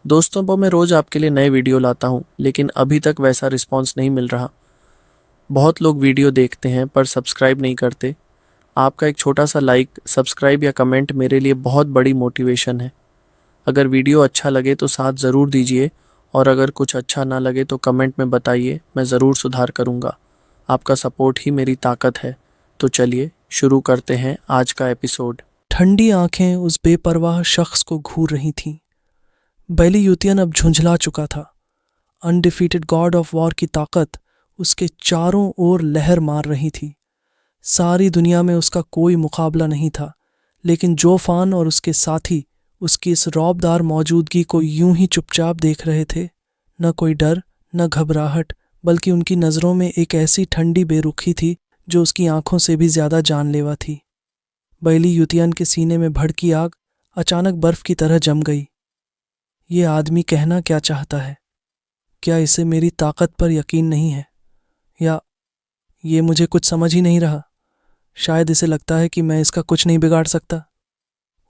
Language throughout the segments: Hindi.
दोस्तों पर मैं रोज़ आपके लिए नए वीडियो लाता हूँ, लेकिन अभी तक वैसा रिस्पांस नहीं मिल रहा। बहुत लोग वीडियो देखते हैं पर सब्सक्राइब नहीं करते। आपका एक छोटा सा लाइक, सब्सक्राइब या कमेंट मेरे लिए बहुत बड़ी मोटिवेशन है। अगर वीडियो अच्छा लगे तो साथ ज़रूर दीजिए, और अगर कुछ अच्छा ना लगे तो कमेंट में बताइए, मैं ज़रूर सुधार करूँगा। आपका सपोर्ट ही मेरी ताकत है। तो चलिए शुरू करते हैं आज का एपिसोड। ठंडी आंखें उस बेपरवाह शख्स को घूर रही थीं। बैली यूतियन अब झुंझला चुका था। अनडिफीटेड गॉड ऑफ वॉर की ताकत उसके चारों ओर लहर मार रही थी। सारी दुनिया में उसका कोई मुकाबला नहीं था, लेकिन जोफान और उसके साथी उसकी इस रौबदार मौजूदगी को यूं ही चुपचाप देख रहे थे। न कोई डर, न घबराहट, बल्कि उनकी नज़रों में एक ऐसी ठंडी बेरुखी थी जो उसकी आंखों से भी ज्यादा जानलेवा थी। बैली यूतियन के सीने में भड़की आग अचानक बर्फ की तरह जम गई। ये आदमी कहना क्या चाहता है? क्या इसे मेरी ताकत पर यकीन नहीं है, या ये मुझे कुछ समझ ही नहीं रहा? शायद इसे लगता है कि मैं इसका कुछ नहीं बिगाड़ सकता।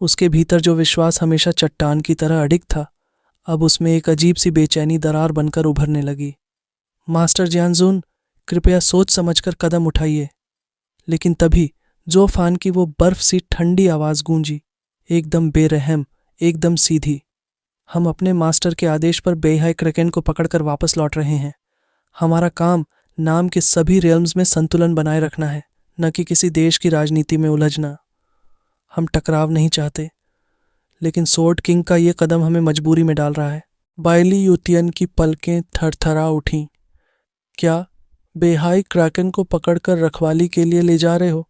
उसके भीतर जो विश्वास हमेशा चट्टान की तरह अडिग था, अब उसमें एक अजीब सी बेचैनी दरार बनकर उभरने लगी। मास्टर जियानजुन, कृपया सोच समझकर कदम उठाइए। लेकिन तभी जोफान की वो बर्फ सी ठंडी आवाज गूंजी, एकदम बेरहम, एकदम सीधी। हम अपने मास्टर के आदेश पर बेहाई क्रकेन को पकड़कर वापस लौट रहे हैं। हमारा काम नाम के सभी रियल्म्स में संतुलन बनाए रखना है, न कि किसी देश की राजनीति में उलझना। हम टकराव नहीं चाहते, लेकिन सोर्ड किंग का ये कदम हमें मजबूरी में डाल रहा है। बाइली यूतियन की पलकें थरथरा उठीं। क्या बेहाई क्रैकन को पकड़कर रखवाली के लिए ले जा रहे हो?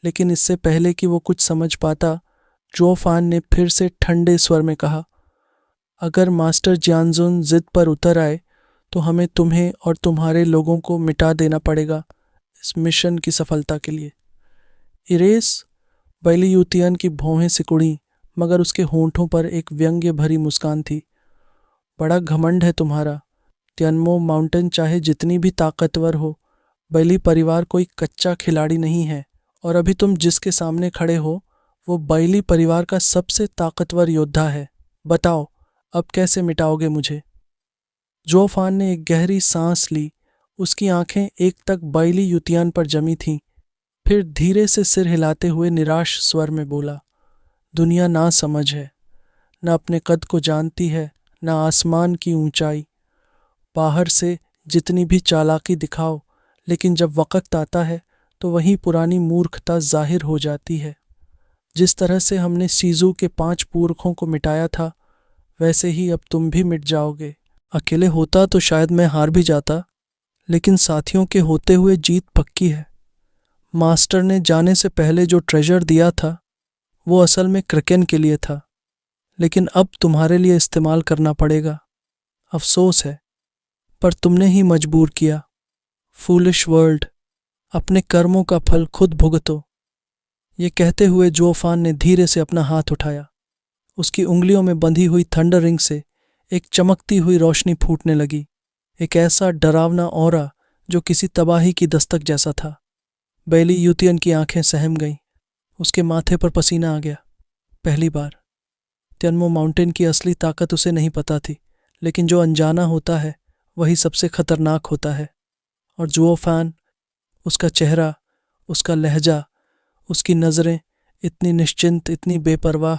लेकिन इससे पहले कि वो कुछ समझ पाता, जोफान ने फिर से ठंडे स्वर में कहा, अगर मास्टर जियानजुन जिद पर उतर आए तो हमें तुम्हें और तुम्हारे लोगों को मिटा देना पड़ेगा इस मिशन की सफलता के लिए। इरेस? बैली यूतियन की भौहें सिकुड़ी, मगर उसके होंठों पर एक व्यंग्य भरी मुस्कान थी। बड़ा घमंड है तुम्हारा। तियानमो माउंटेन चाहे जितनी भी ताकतवर हो, बैली परिवार कोई कच्चा खिलाड़ी नहीं है, और अभी तुम जिसके सामने खड़े हो वो बैली परिवार का सबसे ताकतवर योद्धा है। बताओ, अब कैसे मिटाओगे मुझे? जोफान ने एक गहरी सांस ली। उसकी आंखें एक तक बैली यूतियान पर जमी थीं। फिर धीरे से सिर हिलाते हुए निराश स्वर में बोला, दुनिया ना समझ है, न अपने कद को जानती है, न आसमान की ऊंचाई। बाहर से जितनी भी चालाकी दिखाओ, लेकिन जब वक्त आता है तो वही पुरानी मूर्खता जाहिर हो जाती है। जिस तरह से हमने सीजू के 5 पुरखों को मिटाया था, वैसे ही अब तुम भी मिट जाओगे। अकेले होता तो शायद मैं हार भी जाता, लेकिन साथियों के होते हुए जीत पक्की है। मास्टर ने जाने से पहले जो ट्रेजर दिया था वो असल में क्रकेन के लिए था, लेकिन अब तुम्हारे लिए इस्तेमाल करना पड़ेगा। अफसोस है, पर तुमने ही मजबूर किया। फूलिश वर्ल्ड, अपने कर्मों का फल खुद भुगतो। ये कहते हुए जोफान ने धीरे से अपना हाथ उठाया। उसकी उंगलियों में बंधी हुई थंडर रिंग से एक चमकती हुई रोशनी फूटने लगी, एक ऐसा डरावना ऑरा जो किसी तबाही की दस्तक जैसा था। बैली यूतियन की आंखें सहम गईं। उसके माथे पर पसीना आ गया। पहली बार। तियानमो माउंटेन की असली ताकत उसे नहीं पता थी, लेकिन जो अनजाना होता है वही सबसे खतरनाक होता है। और जोफान, उसका चेहरा, उसका लहजा, उसकी नज़रें इतनी निश्चिंत, इतनी बेपरवाह,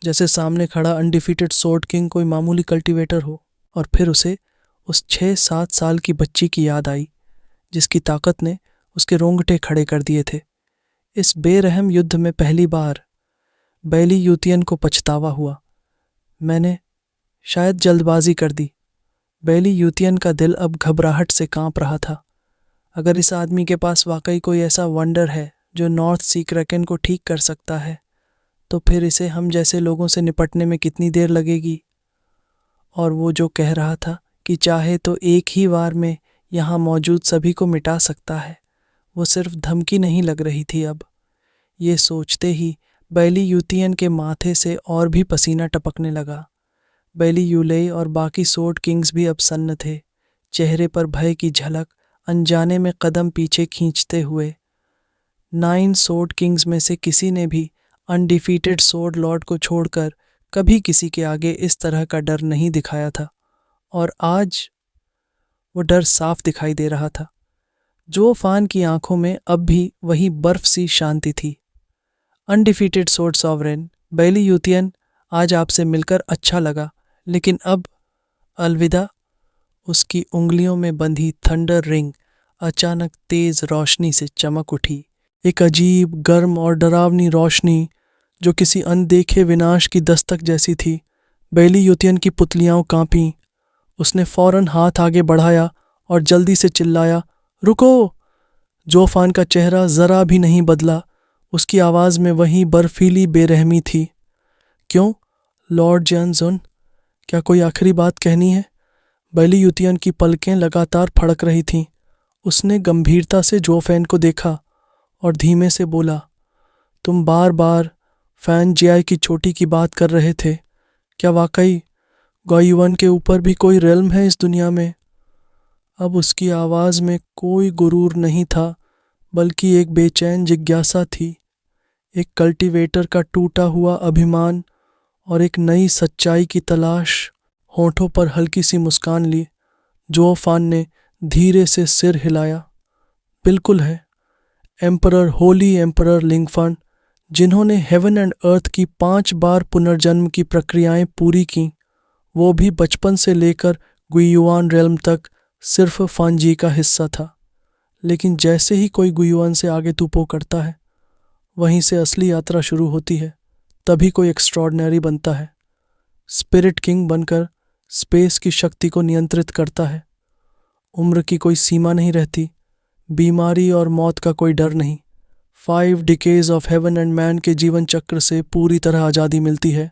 जैसे सामने खड़ा अनडिफीटेड सोर्ड किंग कोई मामूली कल्टीवेटर हो। और फिर उसे उस 6-7 साल की बच्ची की याद आई, जिसकी ताकत ने उसके रोंगटे खड़े कर दिए थे। इस बेरहम युद्ध में पहली बार बैली यूतियन को पछतावा हुआ। मैंने शायद जल्दबाजी कर दी। बैली यूतियन का दिल अब घबराहट से कांप रहा था। अगर इस आदमी के पास वाकई कोई ऐसा वंडर है जो नॉर्थ सी क्रैकन को ठीक कर सकता है, तो फिर इसे हम जैसे लोगों से निपटने में कितनी देर लगेगी? और वो जो कह रहा था कि चाहे तो एक ही वार में यहाँ मौजूद सभी को मिटा सकता है, वो सिर्फ धमकी नहीं लग रही थी अब। ये सोचते ही बैली यूतियन के माथे से और भी पसीना टपकने लगा। बैली यूले और बाकी सोर्ड किंग्स भी अब सन्न थे, चेहरे पर भय की झलक, अनजाने में कदम पीछे खींचते हुए। 9 सोर्ड किंग्स में से किसी ने भी अनडिफीटेड सोर्ड लॉर्ड को छोड़कर कभी किसी के आगे इस तरह का डर नहीं दिखाया था, और आज वो डर साफ दिखाई दे रहा था। जो फान की आंखों में अब भी वही बर्फ सी शांति थी। अनडिफीटेड स्वॉर्ड सॉवरेन, बैली यूतियन, आज आपसे मिलकर अच्छा लगा, लेकिन अब अलविदा। उसकी उंगलियों में बंधी थंडर रिंग अचानक तेज रोशनी से चमक उठी। एक अजीब, गर्म और डरावनी रोशनी जो किसी अनदेखे विनाश की दस्तक जैसी थी। बैली यूतियन की पुतलियां कांपीं। उसने फौरन हाथ आगे बढ़ाया और जल्दी से चिल्लाया, रुको! जोफान का चेहरा जरा भी नहीं बदला। उसकी आवाज़ में वही बर्फीली बेरहमी थी। क्यों लॉर्ड जैनजुन, क्या कोई आखिरी बात कहनी है? बैली यूतियन की पलकें लगातार फड़क रही थीं। उसने गंभीरता से जोफैन को देखा और धीमे से बोला, तुम बार बार फैन जियाई की चोटी की बात कर रहे थे। क्या वाकई गॉयुवन के ऊपर भी कोई रेल्म है इस दुनिया में? अब उसकी आवाज़ में कोई गुरूर नहीं था, बल्कि एक बेचैन जिज्ञासा थी, एक कल्टीवेटर का टूटा हुआ अभिमान और एक नई सच्चाई की तलाश। होठों पर हल्की सी मुस्कान ली, जोफान ने धीरे से सिर हिलाया। बिल्कुल है, एम्परर, होली एम्परर लिंगफन, जिन्होंने हेवन एंड अर्थ की 5 बार पुनर्जन्म की प्रक्रियाएं पूरी की, वो भी बचपन से लेकर गुइयुआन रेल्म तक सिर्फ फांजी का हिस्सा था। लेकिन जैसे ही कोई गुइयुआन से आगे तूपो करता है, वहीं से असली यात्रा शुरू होती है। तभी कोई एक्स्ट्रॉर्डनरी बनता है, स्पिरिट किंग बनकर स्पेस की शक्ति को नियंत्रित करता है। उम्र की कोई सीमा नहीं रहती, बीमारी और मौत का कोई डर नहीं। 5 decays of heaven and man के जीवन चक्र से पूरी तरह आज़ादी मिलती है।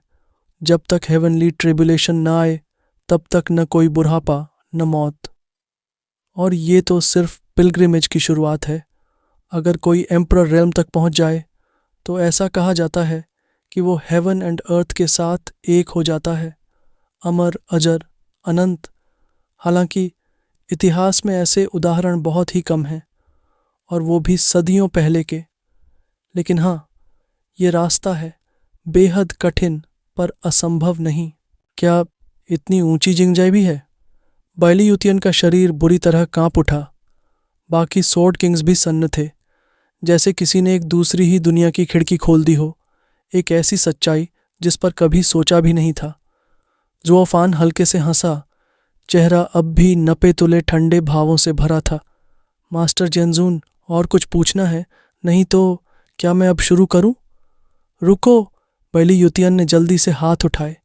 जब तक हेवनली ट्रिबुलेशन ना आए, तब तक न कोई बुढ़ापा, न मौत। और ये तो सिर्फ पिलग्रिमेज की शुरुआत है। अगर कोई एम्परर रेल्म तक पहुंच जाए, तो ऐसा कहा जाता है कि वो हेवन एंड अर्थ के साथ एक हो जाता है, अमर, अजर, अनंत। हालांकि इतिहास में ऐसे उदाहरण बहुत ही कम हैं, और वो भी सदियों पहले के। लेकिन हाँ, ये रास्ता है, बेहद कठिन पर असंभव नहीं। क्या इतनी ऊंची जिंगजाई भी है? बैली यूतियन का शरीर बुरी तरह कांप उठा। बाकी स्वॉर्ड किंग्स भी सन्न थे, जैसे किसी ने एक दूसरी ही दुनिया की खिड़की खोल दी हो, एक ऐसी सच्चाई जिस पर कभी सोचा भी नहीं था। जोफान हल्के से हंसा, चेहरा अब भी नपे तुले ठंडे भावों से भरा था। मास्टर जेनजून, और कुछ पूछना है? नहीं तो क्या मैं अब शुरू करूं? रुको! बैली यूतियन ने जल्दी से हाथ उठाए।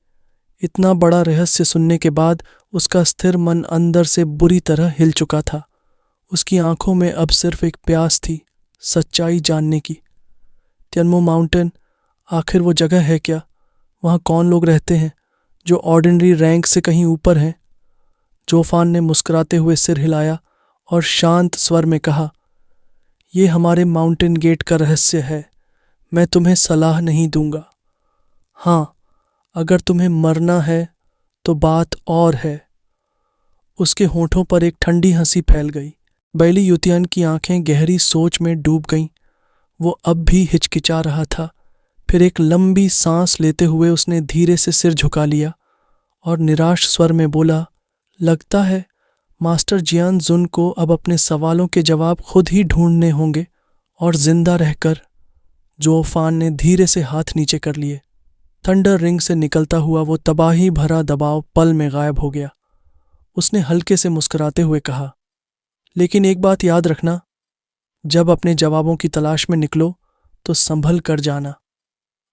इतना बड़ा रहस्य सुनने के बाद उसका स्थिर मन अंदर से बुरी तरह हिल चुका था। उसकी आंखों में अब सिर्फ एक प्यास थी, सच्चाई जानने की। तियानमो माउंटेन, आखिर वो जगह है क्या? वहाँ कौन लोग रहते हैं जो ऑर्डिनरी रैंक से कहीं ऊपर हैं? जोफान ने मुस्कुराते हुए सिर हिलाया और शांत स्वर में कहा, ये हमारे माउंटेन गेट का रहस्य है। मैं तुम्हें सलाह नहीं दूंगा। हाँ, अगर तुम्हें मरना है तो बात और है। उसके होठों पर एक ठंडी हंसी फैल गई। बैली यूतियन की आंखें गहरी सोच में डूब गईं। वो अब भी हिचकिचा रहा था। फिर एक लंबी सांस लेते हुए उसने धीरे से सिर झुका लिया और निराश स्वर में बोला, लगता है मास्टर जियान जुन को अब अपने सवालों के जवाब खुद ही ढूंढने होंगे, और जिंदा रहकर। जोफान ने धीरे से हाथ नीचे कर लिए। थंडर रिंग से निकलता हुआ वो तबाही भरा दबाव पल में गायब हो गया। उसने हल्के से मुस्कुराते हुए कहा, लेकिन एक बात याद रखना, जब अपने जवाबों की तलाश में निकलो तो संभल कर जाना।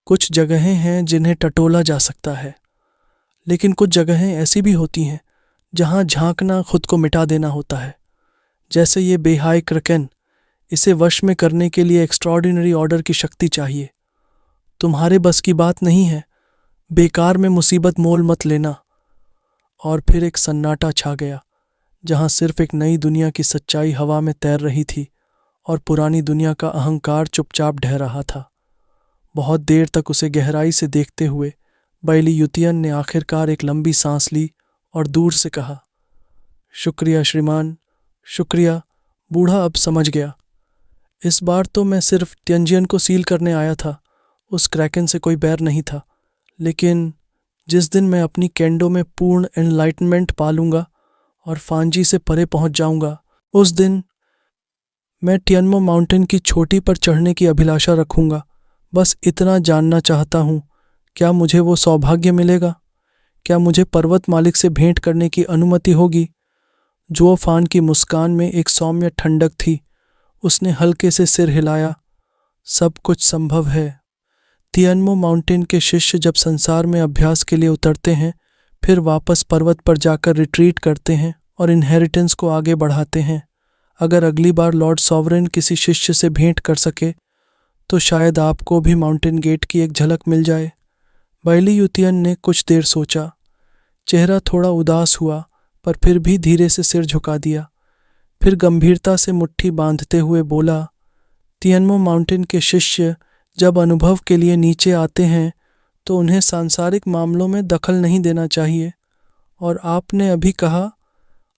कुछ जगहें हैं जिन्हें टटोला जा सकता है, लेकिन कुछ जगहें ऐसी भी होती हैं जहां झांकना खुद को मिटा देना होता है। जैसे ये बेहाय क्रकेन, इसे वश में करने के लिए एक्स्ट्रॉर्डिनरी ऑर्डर की शक्ति चाहिए। तुम्हारे बस की बात नहीं है, बेकार में मुसीबत मोल मत लेना। और फिर एक सन्नाटा छा गया, जहां सिर्फ एक नई दुनिया की सच्चाई हवा में तैर रही थी और पुरानी दुनिया का अहंकार चुपचाप ढह रहा था। बहुत देर तक उसे गहराई से देखते हुए बैली यूतियन ने आखिरकार एक लंबी सांस ली और दूर से कहा, शुक्रिया श्रीमान, शुक्रिया। बूढ़ा अब समझ गया। इस बार तो मैं सिर्फ टियंजियन को सील करने आया था, उस क्रैकन से कोई बैर नहीं था। लेकिन जिस दिन मैं अपनी केंडो में पूर्ण एनलाइटनमेंट पालूंगा और फांजी से परे पहुंच जाऊंगा, उस दिन मैं टियनमो माउंटेन की चोटी पर चढ़ने की अभिलाषा रखूंगा। बस इतना जानना चाहता हूं, क्या मुझे वो सौभाग्य मिलेगा? क्या मुझे पर्वत मालिक से भेंट करने की अनुमति होगी? जुओ फान की मुस्कान में एक सौम्य ठंडक थी। उसने हल्के से सिर हिलाया। सब कुछ संभव है। तियनमो माउंटेन के शिष्य जब संसार में अभ्यास के लिए उतरते हैं, फिर वापस पर्वत पर जाकर रिट्रीट करते हैं और इनहेरिटेंस को आगे बढ़ाते हैं। अगर अगली बार लॉर्ड सॉवरेन किसी शिष्य से भेंट कर सके तो शायद आपको भी माउंटेन गेट की एक झलक मिल जाए। बाइली यूतियन ने कुछ देर सोचा। चेहरा थोड़ा उदास हुआ, पर फिर भी धीरे से सिर झुका दिया। फिर गंभीरता से मुट्ठी बांधते हुए बोला, तियनमो माउंटेन के शिष्य जब अनुभव के लिए नीचे आते हैं तो उन्हें सांसारिक मामलों में दखल नहीं देना चाहिए। और आपने अभी कहा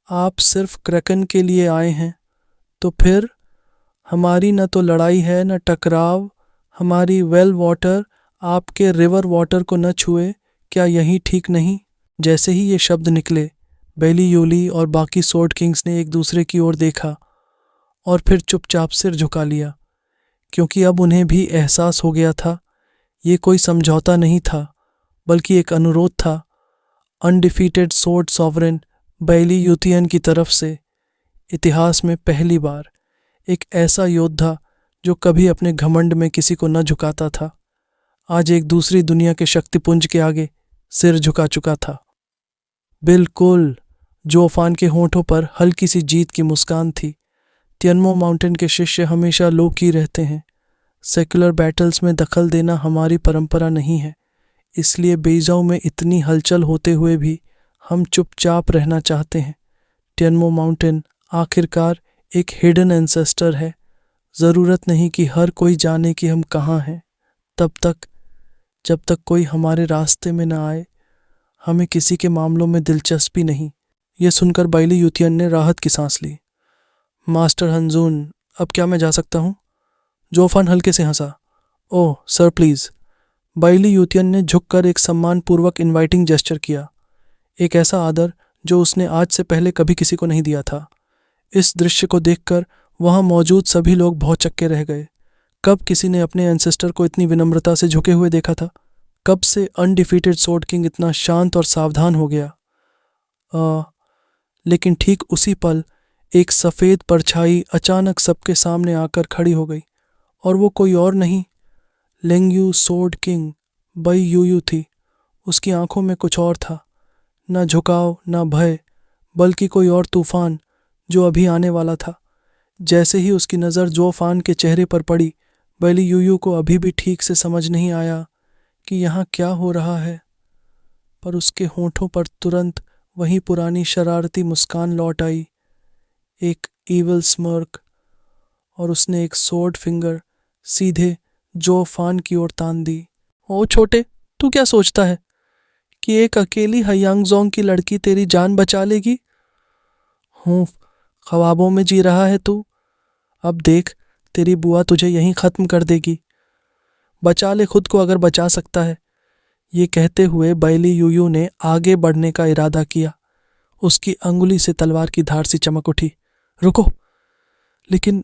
आप सिर्फ क्रैकन के लिए आए हैं, तो फिर हमारी न तो लड़ाई है न टकराव। हमारी वेल वाटर आपके रिवर वाटर को न छुए, क्या यही ठीक नहीं? जैसे ही ये शब्द निकले, बेली यूली और बाकी सोर्ड किंग्स ने एक दूसरे की ओर देखा और फिर चुपचाप सिर झुका लिया, क्योंकि अब उन्हें भी एहसास हो गया था ये कोई समझौता नहीं था, बल्कि एक अनुरोध था अनडिफीटेड सोर्ड सॉवरेन बेली यूतियन की तरफ से। इतिहास में पहली बार एक ऐसा योद्धा जो कभी अपने घमंड में किसी को न झुकाता था, आज एक दूसरी दुनिया के शक्तिपुंज के आगे सिर झुका चुका था। बिल्कुल, जोफान के होंठों पर हल्की सी जीत की मुस्कान थी। तियनमो माउंटेन के शिष्य हमेशा लोक ही रहते हैं। सेक्युलर बैटल्स में दखल देना हमारी परंपरा नहीं है, इसलिए बेइजाऊ में इतनी हलचल होते हुए भी हम चुपचाप रहना चाहते हैं। तियनमो माउंटेन आखिरकार एक हिडन एंसेस्टर है। ज़रूरत नहीं कि हर कोई जाने कि हम कहाँ हैं। जब तक कोई हमारे रास्ते में न आए, हमें किसी के मामलों में दिलचस्पी नहीं। यह सुनकर बाइली यूतियन ने राहत की सांस ली। मास्टर हंजून, अब क्या मैं जा सकता हूँ? जोफान हल्के से हंसा। Oh sir, please. बाइली यूतियन ने झुककर एक सम्मानपूर्वक इनवाइटिंग जेस्चर किया, एक ऐसा आदर जो उसने आज से पहले कभी किसी को नहीं दिया था। इस दृश्य को देखकर वहाँ मौजूद सभी लोग भौचक्के रह गए। कब किसी ने अपने एंसेस्टर को इतनी विनम्रता से झुके हुए देखा था? कब से अनडिफीटेड सोर्ड किंग इतना शांत और सावधान हो गया? लेकिन ठीक उसी पल एक सफ़ेद परछाई अचानक सबके सामने आकर खड़ी हो गई, और वो कोई और नहीं, लेंगयू सोर्ड किंग बै यूयू थी। उसकी आंखों में कुछ और था, न झुकाव न भय, बल्कि कोई और तूफान जो अभी आने वाला था। जैसे ही उसकी नज़र जोफान के चेहरे पर पड़ी, बैली यूयू को अभी भी ठीक से समझ नहीं आया कि यहाँ क्या हो रहा है, पर उसके होंठों पर तुरंत वही पुरानी शरारती मुस्कान लौट आई, एक ईविल स्मर्क, और उसने एक सोर्ड फिंगर सीधे जोफान की ओर तान दी। ओ छोटे, तू क्या सोचता है कि एक अकेली हयांगजोंग की लड़की तेरी जान बचा लेगी? हूँ, ख्वाबों में जी रहा है तू। अब देख, तेरी बुआ तुझे यहीं ख़त्म कर देगी। बचा ले खुद को अगर बचा सकता है। ये कहते हुए बैली यूयू ने आगे बढ़ने का इरादा किया। उसकी अंगुली से तलवार की धार सी चमक उठी। रुको! लेकिन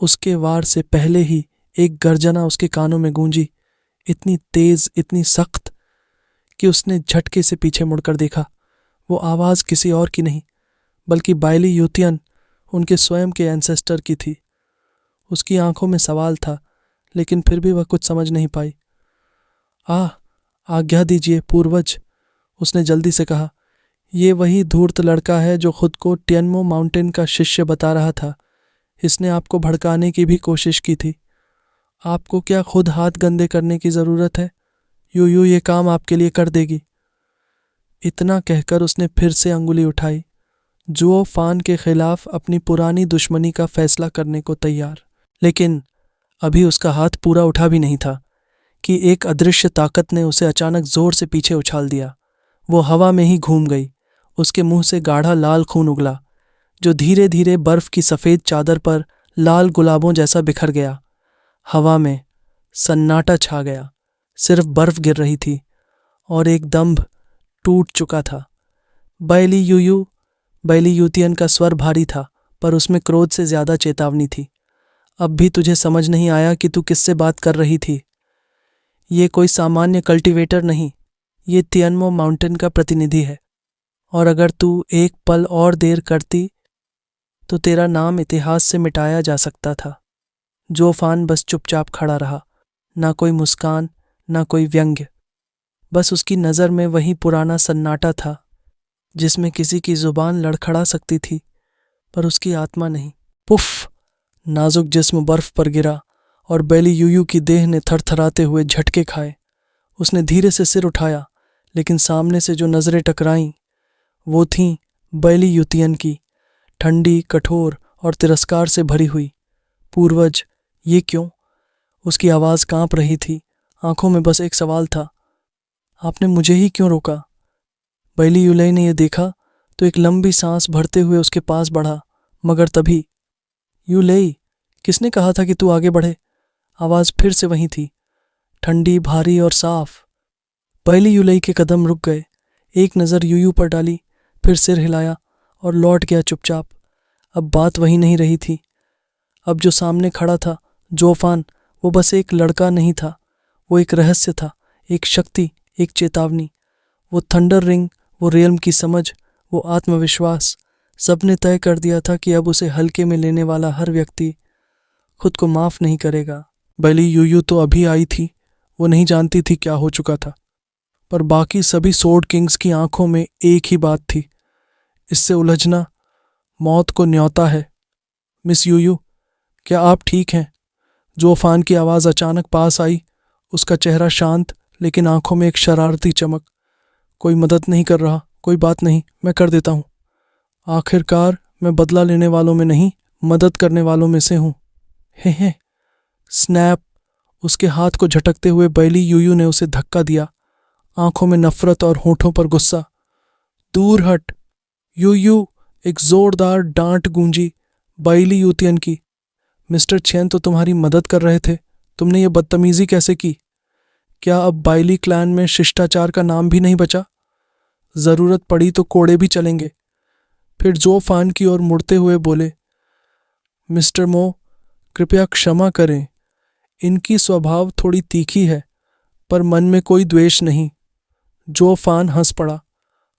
उसके वार से पहले ही एक गर्जना उसके कानों में गूंजी, इतनी तेज, इतनी सख्त कि उसने झटके से पीछे मुड़कर देखा। वो आवाज़ किसी और की नहीं, बल्कि बाइली यूतियन, उनके स्वयं के एंसेस्टर की थी। उसकी आंखों में सवाल था, लेकिन फिर भी वह कुछ समझ नहीं पाई। आज्ञा दीजिए पूर्वज, उसने जल्दी से कहा। ये वही धूर्त लड़का है जो खुद को टियनमो माउंटेन का शिष्य बता रहा था। इसने आपको भड़काने की भी कोशिश की थी। आपको क्या खुद हाथ गंदे करने की ज़रूरत है? यूयू ये काम आपके लिए कर देगी। इतना कहकर उसने फिर से अंगुली उठाई, जुओ फान के खिलाफ अपनी पुरानी दुश्मनी का फैसला करने को तैयार। लेकिन अभी उसका हाथ पूरा उठा भी नहीं था कि एक अदृश्य ताकत ने उसे अचानक जोर से पीछे उछाल दिया। वो हवा में ही घूम गई। उसके मुंह से गाढ़ा लाल खून उगला, जो धीरे धीरे बर्फ की सफ़ेद चादर पर लाल गुलाबों जैसा बिखर गया। हवा में सन्नाटा छा गया, सिर्फ बर्फ गिर रही थी और एक दंभ टूट चुका था। बैली यूयू। बैली यूतियन का स्वर भारी था, पर उसमें क्रोध से ज्यादा चेतावनी थी। अब भी तुझे समझ नहीं आया कि तू किससे बात कर रही थी? ये कोई सामान्य कल्टीवेटर नहीं, ये तियनमो माउंटेन का प्रतिनिधि है। और अगर तू एक पल और देर करती तो तेरा नाम इतिहास से मिटाया जा सकता था। जोफान बस चुपचाप खड़ा रहा, ना कोई मुस्कान, ना कोई व्यंग्य। बस उसकी नज़र में वही पुराना सन्नाटा था जिसमें किसी की जुबान लड़खड़ा सकती थी पर उसकी आत्मा नहीं। पुफ! नाजुक जिस्म बर्फ पर गिरा और बैली यूयू की देह ने थरथराते हुए झटके खाए। उसने धीरे से सिर उठाया, लेकिन सामने से जो नजरें टकराईं वो थीं बैली यूतियन की, ठंडी, कठोर और तिरस्कार से भरी हुई। पूर्वज, ये क्यों? उसकी आवाज़ कांप रही थी, आंखों में बस एक सवाल था, आपने मुझे ही क्यों रोका? बैली यूलई ने यह देखा तो एक लंबी सांस भरते हुए उसके पास बढ़ा, मगर तभी, यूलई, किसने कहा था कि तू आगे बढ़े? आवाज़ फिर से वही थी, ठंडी, भारी और साफ। बैली यूलई के कदम रुक गए। एक नज़र यूयू पर डाली, फिर सिर हिलाया और लौट गया चुपचाप। अब बात वही नहीं रही थी। अब जो सामने खड़ा था, जोफान, वो बस एक लड़का नहीं था, वो एक रहस्य था, एक शक्ति, एक चेतावनी। वो थंडर रिंग, वो रियल्म की समझ, वो आत्मविश्वास, सबने तय कर दिया था कि अब उसे हल्के में लेने वाला हर व्यक्ति खुद को माफ नहीं करेगा। बैली यूयू तो अभी आई थी, वो नहीं जानती थी क्या हो चुका था, पर बाकी सभी सोर्ड किंग्स की आंखों में एक ही बात थी, इससे उलझना मौत को न्योता है। मिस यूयू, क्या आप ठीक हैं? जोफान की आवाज़ अचानक पास आई, उसका चेहरा शांत, लेकिन आंखों में एक शरारती चमक। कोई मदद नहीं कर रहा, कोई बात नहीं, मैं कर देता हूँ। आखिरकार मैं बदला लेने वालों में नहीं, मदद करने वालों में से हूँ। हे। स्नैप! उसके हाथ को झटकते हुए बैली यूयू ने उसे धक्का दिया, आंखों में नफरत और होठों पर गुस्सा। दूर हट! यूयू! एक जोरदार डांट गूंजी बैली यूतियन की। मिस्टर चेन तो तुम्हारी मदद कर रहे थे, तुमने ये बदतमीजी कैसे की? क्या अब बाइली क्लैन में शिष्टाचार का नाम भी नहीं बचा? जरूरत पड़ी तो कोड़े भी चलेंगे। फिर जोफान की ओर मुड़ते हुए बोले, मिस्टर मो, कृपया क्षमा करें, इनकी स्वभाव थोड़ी तीखी है, पर मन में कोई द्वेष नहीं। जोफान हंस पड़ा।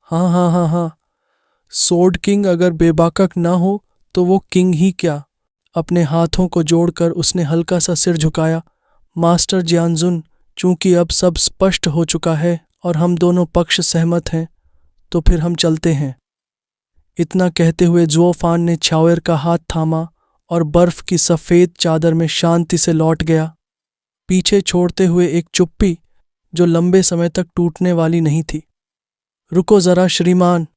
हाँ हाँ हाँ हाँ, सोर्ड किंग अगर बेबाकक ना हो तो वो किंग ही क्या। अपने हाथों को जोड़कर उसने हल्का सा सिर झुकाया। मास्टर जियानजुन, चूंकि अब सब स्पष्ट हो चुका है और हम दोनों पक्ष सहमत हैं, तो फिर हम चलते हैं। इतना कहते हुए जोफान ने छावेर का हाथ थामा और बर्फ की सफ़ेद चादर में शांति से लौट गया, पीछे छोड़ते हुए एक चुप्पी जो लंबे समय तक टूटने वाली नहीं थी। रुको ज़रा श्रीमान!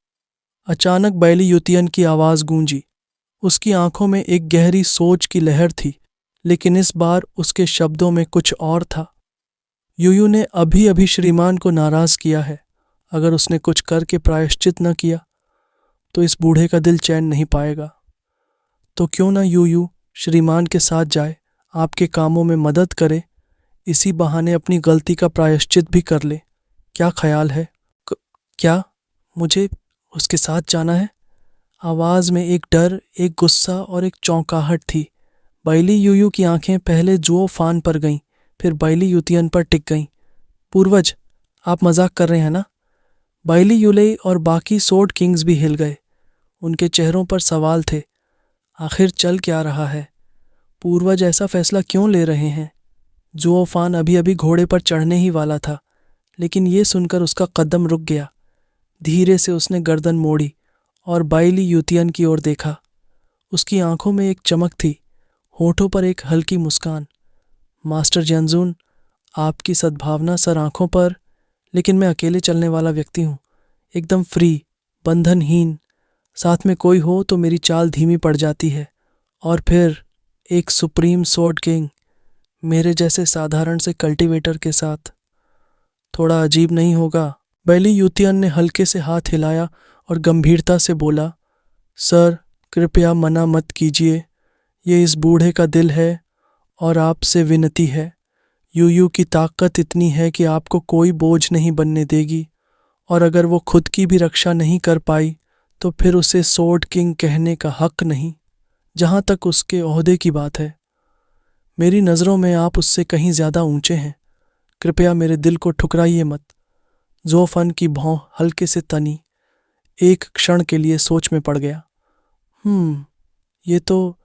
अचानक बैली यूतियन की आवाज़ गूंजी। उसकी आंखों में एक गहरी सोच की लहर थी, लेकिन इस बार उसके शब्दों में कुछ और था। यूयू ने अभी अभी श्रीमान को नाराज किया है। अगर उसने कुछ करके प्रायश्चित न किया तो इस बूढ़े का दिल चैन नहीं पाएगा। तो क्यों ना यूयू श्रीमान के साथ जाए, आपके कामों में मदद करे, इसी बहाने अपनी गलती का प्रायश्चित भी कर ले। क्या ख्याल है? क्या मुझे उसके साथ जाना है? आवाज़ में एक डर, एक गुस्सा और एक चौंकाहट थी। बैली यूयू की आंखें पहले जोफान पर गईं, फिर बैली यूतियन पर टिक गईं। पूर्वज, आप मजाक कर रहे हैं ना? बैली यूलई और बाकी सोर्ड किंग्स भी हिल गए। उनके चेहरों पर सवाल थे। आखिर चल क्या रहा है? पूर्वज ऐसा फैसला क्यों ले रहे हैं? जोफान अभी अभी घोड़े पर चढ़ने ही वाला था, लेकिन ये सुनकर उसका कदम रुक गया। धीरे से उसने गर्दन मोड़ी और बैली यूतियन की ओर देखा। उसकी आंखों में एक चमक थी, होठों पर एक हल्की मुस्कान। मास्टर जियानजुन, आपकी सद्भावना सर आंखों पर, लेकिन मैं अकेले चलने वाला व्यक्ति हूँ, एकदम फ्री, बंधनहीन। साथ में कोई हो तो मेरी चाल धीमी पड़ जाती है। और फिर एक सुप्रीम सोर्ड किंग मेरे जैसे साधारण से कल्टीवेटर के साथ। थोड़ा अजीब नहीं होगा? बैली यूतियन ने हल्के से हाथ हिलाया और गंभीरता से बोला, सर, कृपया मना मत कीजिए, ये इस बूढ़े का दिल है और आपसे विनती है। यूयू की ताकत इतनी है कि आपको कोई बोझ नहीं बनने देगी, और अगर वो खुद की भी रक्षा नहीं कर पाई तो फिर उसे सोर्ड किंग कहने का हक नहीं। जहाँ तक उसके ओहदे की बात है, मेरी नज़रों में आप उससे कहीं ज़्यादा ऊंचे हैं। कृपया मेरे दिल को ठुकराइए मत। जोफन की भौं हल्के से तनी। एक क्षण के लिए सोच में पड़ गया। ये तो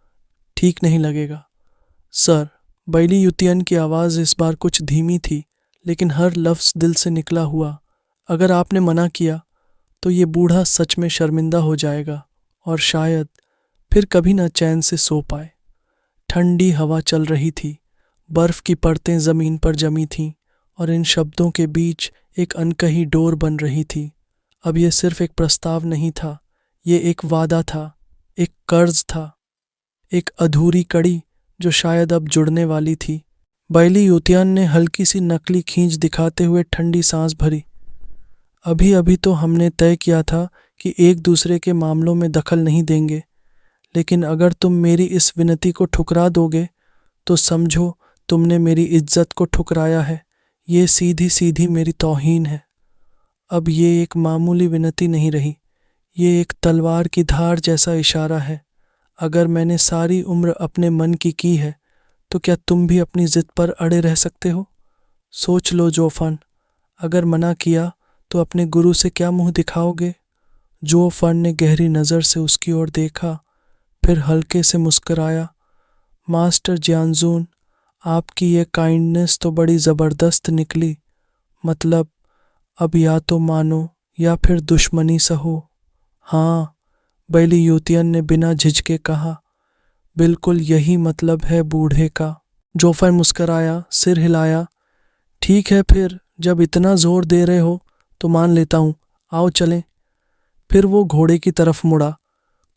ठीक नहीं लगेगा सर। बैली युतियन की आवाज़ इस बार कुछ धीमी थी, लेकिन हर लफ्ज़ दिल से निकला हुआ। अगर आपने मना किया तो ये बूढ़ा सच में शर्मिंदा हो जाएगा और शायद फिर कभी न चैन से सो पाए। ठंडी हवा चल रही थी, बर्फ की परतें ज़मीन पर जमी थीं और इन शब्दों के बीच एक अनकही डोर बन रही थी। अब यह सिर्फ एक प्रस्ताव नहीं था, ये एक वादा था, एक कर्ज था, एक अधूरी कड़ी जो शायद अब जुड़ने वाली थी। बैली युतियन ने हल्की सी नकली खींच दिखाते हुए ठंडी सांस भरी। अभी अभी तो हमने तय किया था कि एक दूसरे के मामलों में दखल नहीं देंगे, लेकिन अगर तुम मेरी इस विनती को ठुकरा दोगे तो समझो तुमने मेरी इज्जत को ठुकराया है। ये सीधी सीधी मेरी तौहीन है। अब ये एक मामूली विनती नहीं रही, ये एक तलवार की धार जैसा इशारा है। अगर मैंने सारी उम्र अपने मन की है तो क्या तुम भी अपनी जिद पर अड़े रह सकते हो? सोच लो जोफन, अगर मना किया तो अपने गुरु से क्या मुंह दिखाओगे? जोफन ने गहरी नज़र से उसकी ओर देखा, फिर हल्के से मुस्कराया। मास्टर जियानजून, आपकी ये काइंडनेस तो बड़ी ज़बरदस्त निकली। मतलब अब या तो मानो या फिर दुश्मनी सहो। हाँ, बैली युतियन ने बिना झिझके कहा। बिल्कुल यही मतलब है बूढ़े का। जोफर मुस्कराया, सिर हिलाया। ठीक है, फिर जब इतना जोर दे रहे हो तो मान लेता हूँ, आओ चलें। फिर वो घोड़े की तरफ मुड़ा।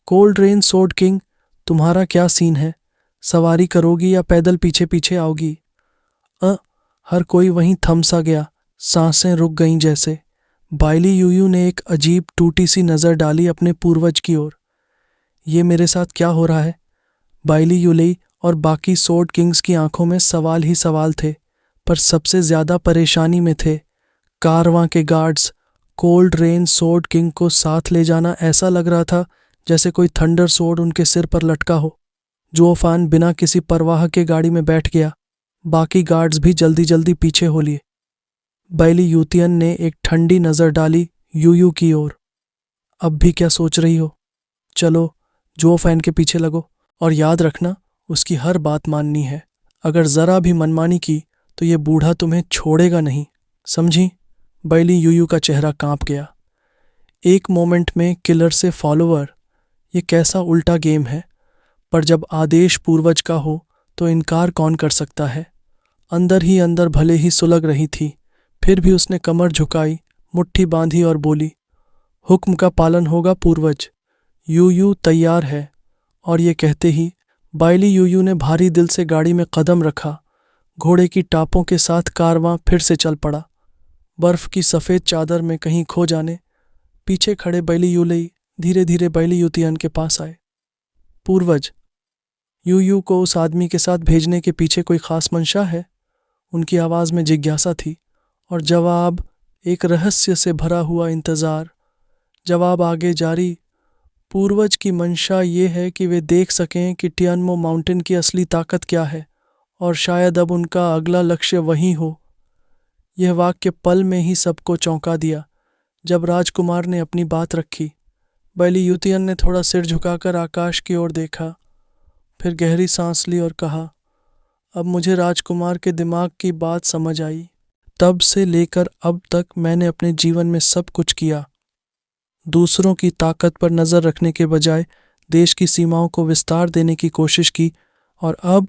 कोल्ड रेन सोर्ड किंग, तुम्हारा क्या सीन है? सवारी करोगी या पैदल पीछे पीछे आओगी? हर कोई वहीं थम सा गया, सांसें रुक गईं जैसे। बाइली यूयू ने एक अजीब टूटी सी नज़र डाली अपने पूर्वज की ओर। ये मेरे साथ क्या हो रहा है? बाइली यूलेई और बाकी सोर्ड किंग्स की आंखों में सवाल ही सवाल थे, पर सबसे ज़्यादा परेशानी में थे कारवां के guards. Cold rain sword king को साथ ले जाना ऐसा लग रहा था जैसे कोई थंडर सोर्ड उनके सिर पर लटका हो। जोफान बिना किसी परवाह के गाड़ी में बैठ गया। बाकी गार्ड्स भी जल्दी जल्दी पीछे हो लिए। बैली युतियन ने एक ठंडी नज़र डाली यूयू की ओर। अब भी क्या सोच रही हो? चलो, जोफैन के पीछे लगो, और याद रखना उसकी हर बात माननी है। अगर ज़रा भी मनमानी की तो ये बूढ़ा तुम्हें छोड़ेगा नहीं, समझी? बैली यूयू का चेहरा कांप गया। एक मोमेंट में किलर से फॉलोअर, ये कैसा उल्टा गेम है? पर जब आदेश पूर्वज का हो तो इनकार कौन कर सकता है? अंदर ही अंदर भले ही सुलग रही थी, फिर भी उसने कमर झुकाई, मुट्ठी बांधी और बोली, हुक्म का पालन होगा पूर्वज। यूयू तैयार है। और ये कहते ही बाइली यूयू ने भारी दिल से गाड़ी में कदम रखा। घोड़े की टापों के साथ कारवां फिर से चल पड़ा। बर्फ की सफ़ेद चादर में कहीं खो जाने पीछे खड़े बैली यूलेई धीरे धीरे बैली युतियन के पास आए। पूर्वज, यूयू को उस आदमी के साथ भेजने के पीछे कोई ख़ास मंशा है? उनकी आवाज़ में जिज्ञासा थी और जवाब एक रहस्य से भरा हुआ इंतज़ार। जवाब आगे जारी, पूर्वज की मंशा ये है कि वे देख सकें कि टियानमो माउंटेन की असली ताकत क्या है, और शायद अब उनका अगला लक्ष्य वही हो। यह वाक्य पल में ही सबको चौंका दिया। जब राजकुमार ने अपनी बात रखी, बैली युतियन ने थोड़ा सिर झुकाकर आकाश की ओर देखा, फिर गहरी सांस ली और कहा, अब मुझे राजकुमार के दिमाग की बात समझ आई। तब से लेकर अब तक मैंने अपने जीवन में सब कुछ किया, दूसरों की ताकत पर नज़र रखने के बजाय देश की सीमाओं को विस्तार देने की कोशिश की, और अब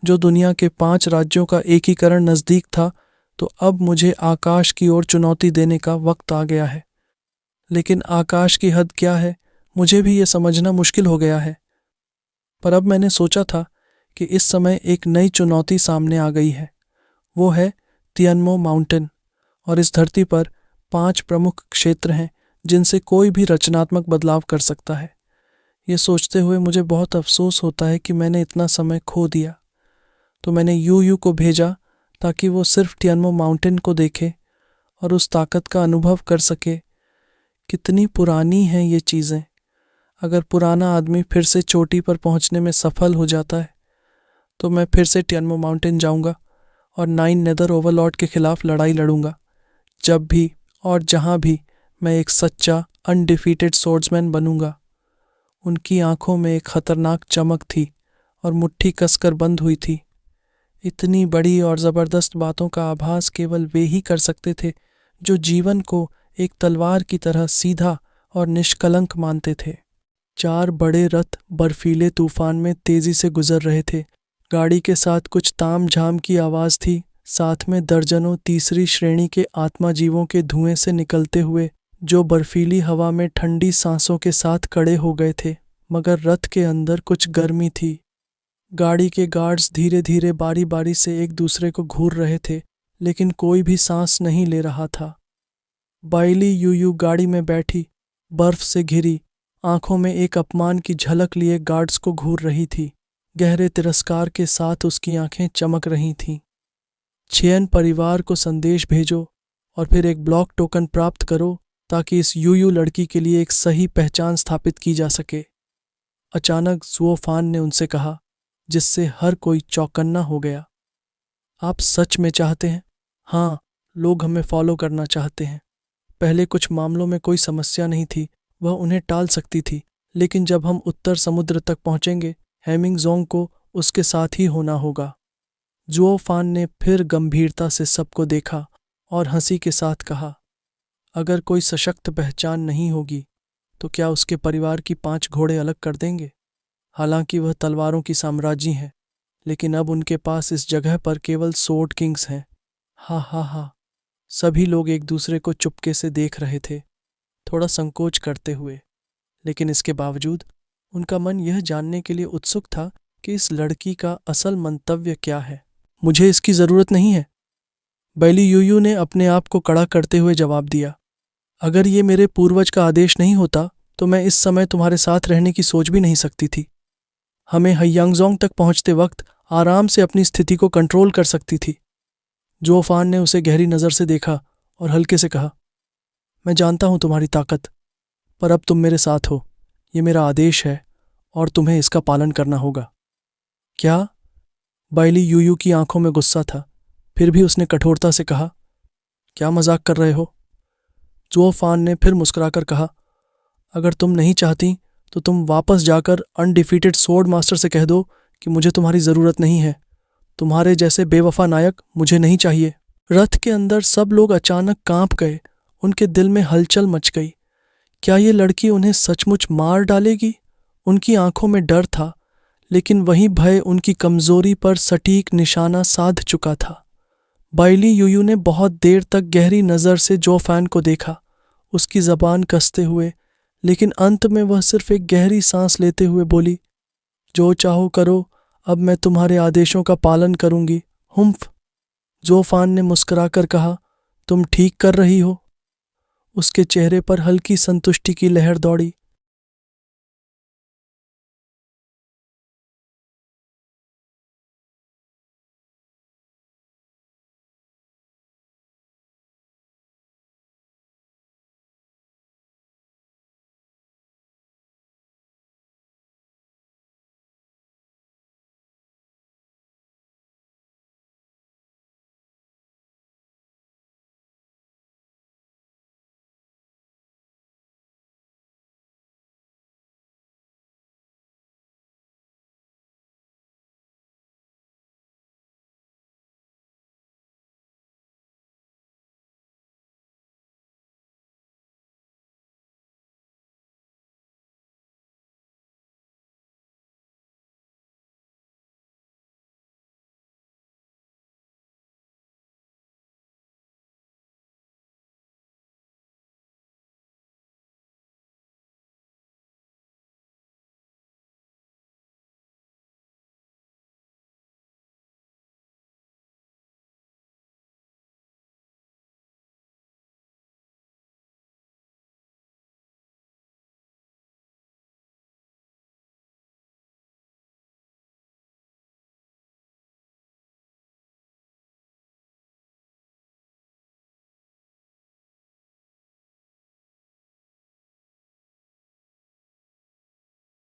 जो दुनिया के 5 राज्यों का एकीकरण नज़दीक था, तो अब मुझे आकाश की ओर चुनौती देने का वक्त आ गया है। लेकिन आकाश की हद क्या है, मुझे भी ये समझना मुश्किल हो गया है। पर अब मैंने सोचा था कि इस समय एक नई चुनौती सामने आ गई है। वो है टियानमो माउंटेन, और इस धरती पर 5 प्रमुख क्षेत्र हैं जिनसे कोई भी रचनात्मक बदलाव कर सकता है। ये सोचते हुए मुझे बहुत अफसोस होता है कि मैंने इतना समय खो दिया। तो मैंने यूयू को भेजा ताकि वो सिर्फ टियानमो माउंटेन को देखे और उस ताकत का अनुभव कर सके। कितनी पुरानी हैं ये चीज़ें। अगर पुराना आदमी फिर से चोटी पर पहुंचने में सफल हो जाता है तो मैं फिर से टियानमो माउंटेन जाऊंगा और 9 नेदर ओवरलॉर्ड के खिलाफ लड़ाई लड़ूंगा। जब भी और जहां भी मैं एक सच्चा अनडिफीटेड स्वॉर्ड्समैन बनूंगा। उनकी आंखों में एक खतरनाक चमक थी और मुट्ठी कसकर बंद हुई थी। इतनी बड़ी और ज़बरदस्त बातों का आभास केवल वे ही कर सकते थे जो जीवन को एक तलवार की तरह सीधा और निष्कलंक मानते थे। 4 बड़े रथ बर्फीले तूफान में तेजी से गुजर रहे थे। गाड़ी के साथ कुछ ताम झाम की आवाज़ थी, साथ में दर्जनों तीसरी श्रेणी के आत्मा जीवों के धुएं से निकलते हुए जो बर्फीली हवा में ठंडी सांसों के साथ खड़े हो गए थे। मगर रथ के अंदर कुछ गर्मी थी। गाड़ी के गार्ड्स धीरे धीरे बारी बारी से एक दूसरे को घूर रहे थे, लेकिन कोई भी सांस नहीं ले रहा था। बाइली यूयू गाड़ी में बैठी, बर्फ से घिरी, आंखों में एक अपमान की झलक लिए गार्ड्स को घूर रही थी। गहरे तिरस्कार के साथ उसकी आंखें चमक रही थीं। छियन परिवार को संदेश भेजो और फिर एक ब्लॉक टोकन प्राप्त करो ताकि इस यूयू लड़की के लिए एक सही पहचान स्थापित की जा सके। अचानक जुओ फान ने उनसे कहा, जिससे हर कोई चौकन्ना हो गया। आप सच में चाहते हैं? हाँ, लोग हमें फॉलो करना चाहते हैं। पहले कुछ मामलों में कोई समस्या नहीं थी, वह उन्हें टाल सकती थी, लेकिन जब हम उत्तर समुद्र तक पहुंचेंगे, हेमिंगजोंग को उसके साथ ही होना होगा। जुओ फान ने फिर गंभीरता से सबको देखा और हंसी के साथ कहा, अगर कोई सशक्त पहचान नहीं होगी तो क्या उसके परिवार की 5 घोड़े अलग कर देंगे? हालांकि वह तलवारों की साम्राज्ञी है, लेकिन अब उनके पास इस जगह पर केवल स्वॉर्ड किंग्स हैं। हा हा हा। सभी लोग एक दूसरे को चुपके से देख रहे थे, थोड़ा संकोच करते हुए, लेकिन इसके बावजूद उनका मन यह जानने के लिए उत्सुक था कि इस लड़की का असल मंतव्य क्या है। मुझे इसकी ज़रूरत नहीं है, बैली यूयू ने अपने आप को कड़ा करते हुए जवाब दिया। अगर ये मेरे पूर्वज का आदेश नहीं होता तो मैं इस समय तुम्हारे साथ रहने की सोच भी नहीं सकती थी। हमें हैयांगजोंग तक पहुंचते वक्त आराम से अपनी स्थिति को कंट्रोल कर सकती थी। जुओ फान ने उसे गहरी नज़र से देखा और हल्के से कहा, मैं जानता हूं तुम्हारी ताकत, पर अब तुम मेरे साथ हो। ये मेरा आदेश है और तुम्हें इसका पालन करना होगा। क्या? बाइली यूयू की आंखों में गुस्सा था, फिर भी उसने कठोरता से कहा, क्या मजाक कर रहे हो? जुओ फान ने फिर मुस्कुराकर कहा, अगर तुम नहीं चाहती तो तुम वापस जाकर अनडिफीटेड स्वॉर्ड मास्टर से कह दो कि मुझे तुम्हारी ज़रूरत नहीं है। तुम्हारे जैसे बेवफा नायक मुझे नहीं चाहिए। रथ के अंदर सब लोग अचानक कांप गए, उनके दिल में हलचल मच गई। क्या ये लड़की उन्हें सचमुच मार डालेगी? उनकी आंखों में डर था, लेकिन वही भय उनकी कमजोरी पर सटीक निशाना साध चुका था। बाइली यूयू ने बहुत देर तक गहरी नज़र से जो फैन को देखा, उसकी ज़बान कसते हुए, लेकिन अंत में वह सिर्फ एक गहरी सांस लेते हुए बोली, जो चाहो करो, अब मैं तुम्हारे आदेशों का पालन करूंगी। हुम्फ। जो फान ने मुस्कुराकर कहा, तुम ठीक कर रही हो। उसके चेहरे पर हल्की संतुष्टि की लहर दौड़ी।